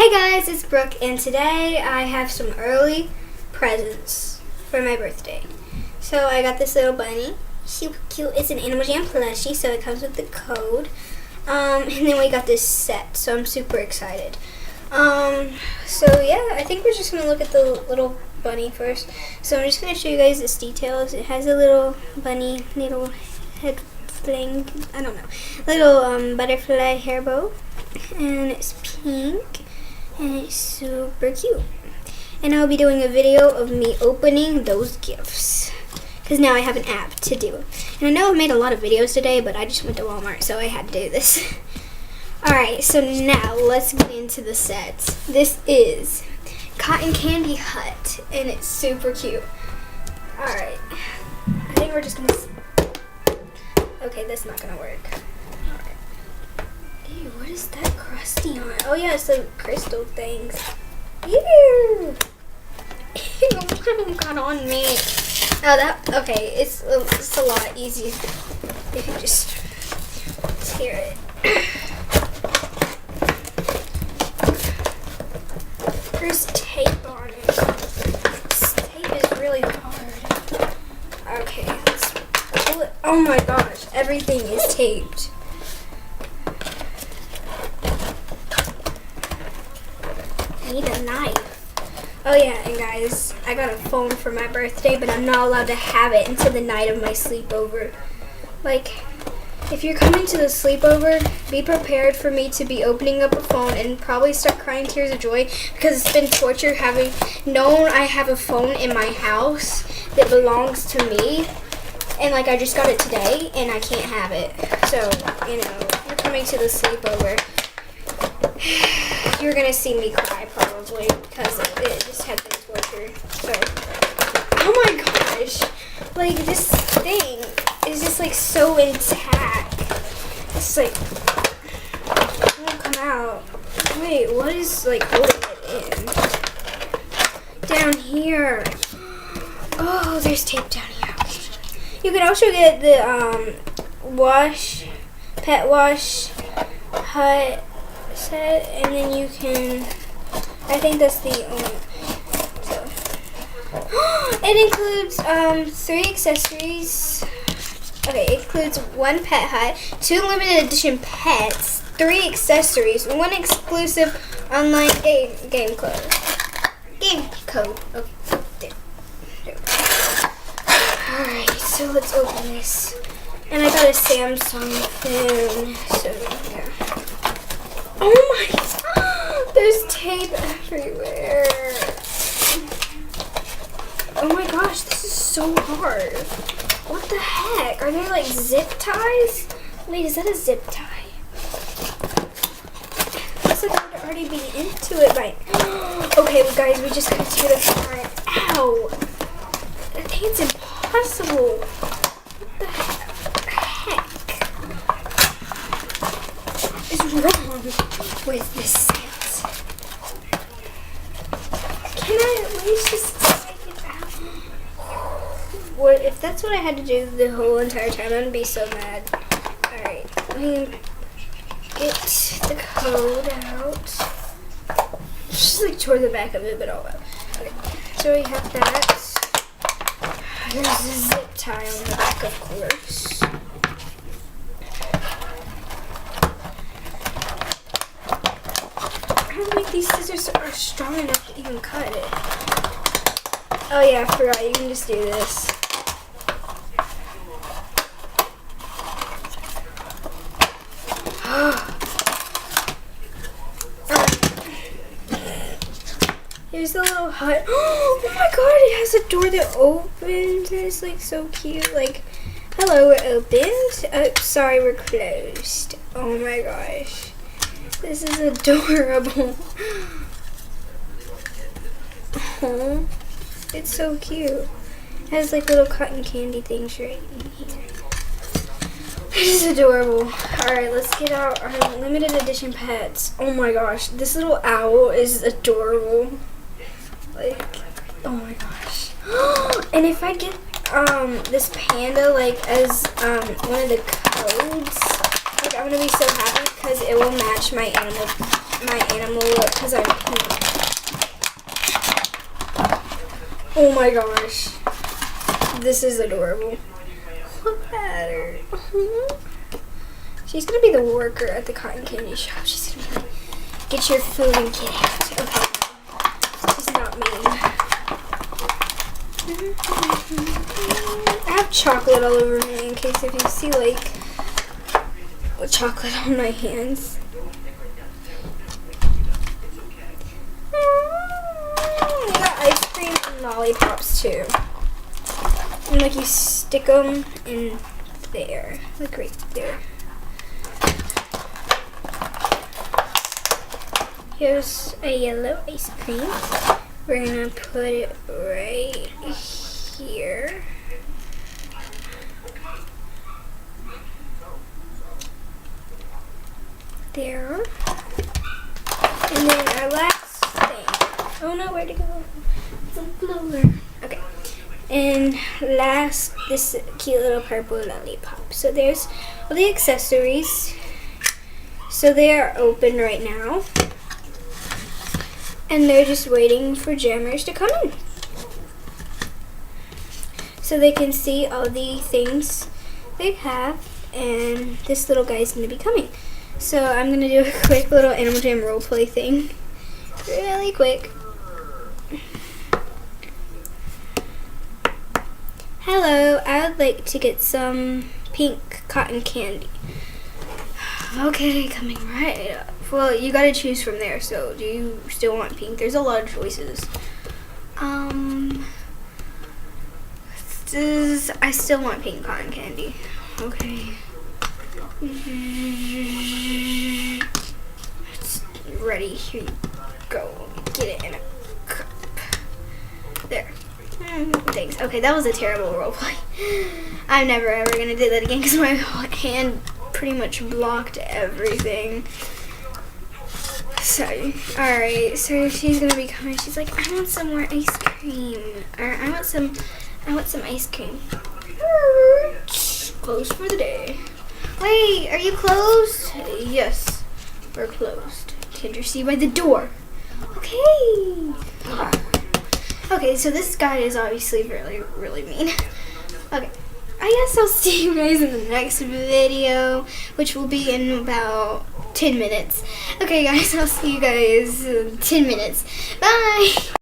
Hey guys, it's Brooke, and today I have some early presents for my birthday. So I got this little bunny, super cute. It's an Animal Jam plushie, so it comes with the code. And then we got this set, so I'm super excited. So yeah, I think we're just gonna look at the little bunny first. So I'm just gonna show you guys its details. It has a little bunny, little head fling, I don't know, little butterfly hair bow, and it's pink. And it's super cute. And I'll be doing a video of me opening those gifts, because now I have an app to do. And I know I've made a lot of videos today, but I just went to Walmart, so I had to do this. Alright, so now let's get into the sets. This is Cotton Candy Hut, and it's super cute. Alright, I think we're just going to... Okay, that's not going to work. Ew, what is that crusty on? Oh yeah, it's the crystal things. Ew! Ew, got on me. Oh, okay, it's a lot easier if you just tear it. There's tape on it. This tape is really hard. Okay, let's pull it. Oh my gosh, everything is taped. I need a knife. Oh yeah, and guys, I got a phone for my birthday, but I'm not allowed to have it until the night of my sleepover. Like, if you're coming to the sleepover, be prepared for me to be opening up a phone and probably start crying tears of joy, because it's been torture having known I have a phone in my house that belongs to me, and like I just got it today and I can't have it. So, you know, if you're coming to the sleepover, you're gonna see me cry probably, because it just has been torture. So, oh my gosh, like this thing is just like so intact. It's like, it won't come out. Wait, what is like holding it in? Down here. Oh, there's tape down here. You can also get the Pet Wash Hut set, and then you can, I think that's the only, so it includes 3 accessories. Okay, it includes 1 pet hut, 2 limited edition pets, 3 accessories, 1 exclusive online game code. Okay, there. Alright, so let's open this. And I got a Samsung phone, so yeah. Oh my, there's tape everywhere. Oh my gosh, this is so hard. What the heck? Are there like zip ties? Wait, is that a zip tie? Looks like I would already be into it by... Okay, well, guys, we just gotta tear this apart. Ow! I think it's impossible. What the heck is wrong with this set? Can I at least just take it out? What if that's what I had to do the whole entire time? I'm gonna be so mad. Alright, let me get the code out. Just like toward the back of it, but all that. Okay, so we have that. There's a zip tie on the back, of course. I don't think these scissors are strong enough to even cut it. Oh yeah, I forgot, you can just do this. Here's the little hut. Oh my god, it has a door that opens. It's like so cute. Like, hello, we're opened. Oh, sorry, we're closed. Oh my gosh. This is adorable. Oh, it's so cute. It has like little cotton candy things right in here. This is adorable. Alright, let's get out our limited edition pets. Oh my gosh, this little owl is adorable. Like, oh my gosh. And if I get this panda like as one of the codes, like I'm gonna be so happy because it will match my animal my animal look because I'm pink. Oh my gosh. This is adorable. Look at her. She's gonna be the worker at the cotton candy shop. She's gonna be like, get your food and get out. Okay. She's not mean. I have chocolate all over me in case if you see like chocolate on my hands. I got ice cream and lollipops too. And like you stick them in there, like right there. Here's a yellow ice cream. We're gonna put it right here. There. And then our last thing. Oh no, where'd it go? It's on the floor. Okay. And last, this cute little purple lollipop. So there's all the accessories. So they are open right now. And they're just waiting for jammers to come in. So they can see all the things they have. And this little guy's going to be coming. So I'm going to do a quick little Animal Jam roleplay thing. Really quick. Hello, I would like to get some pink cotton candy. Okay, coming right up. Well, you gotta choose from there, so do you still want pink? There's a lot of choices. I still want pink cotton candy. Okay. It's ready, here you go. Get it in a cup. There. Thanks. Okay, that was a terrible roleplay. I'm never ever gonna do that again because my hand pretty much blocked everything. So, alright, so she's gonna be coming. She's like, I want some more ice cream. Or I want some ice cream. Closed for the day. Wait, are you closed? Yes, we're closed. Can't you see by the door? Okay. Okay, so this guy is obviously really, really mean. Okay, I guess I'll see you guys in the next video, which will be in about 10 minutes. Okay, guys, I'll see you guys in 10 minutes. Bye!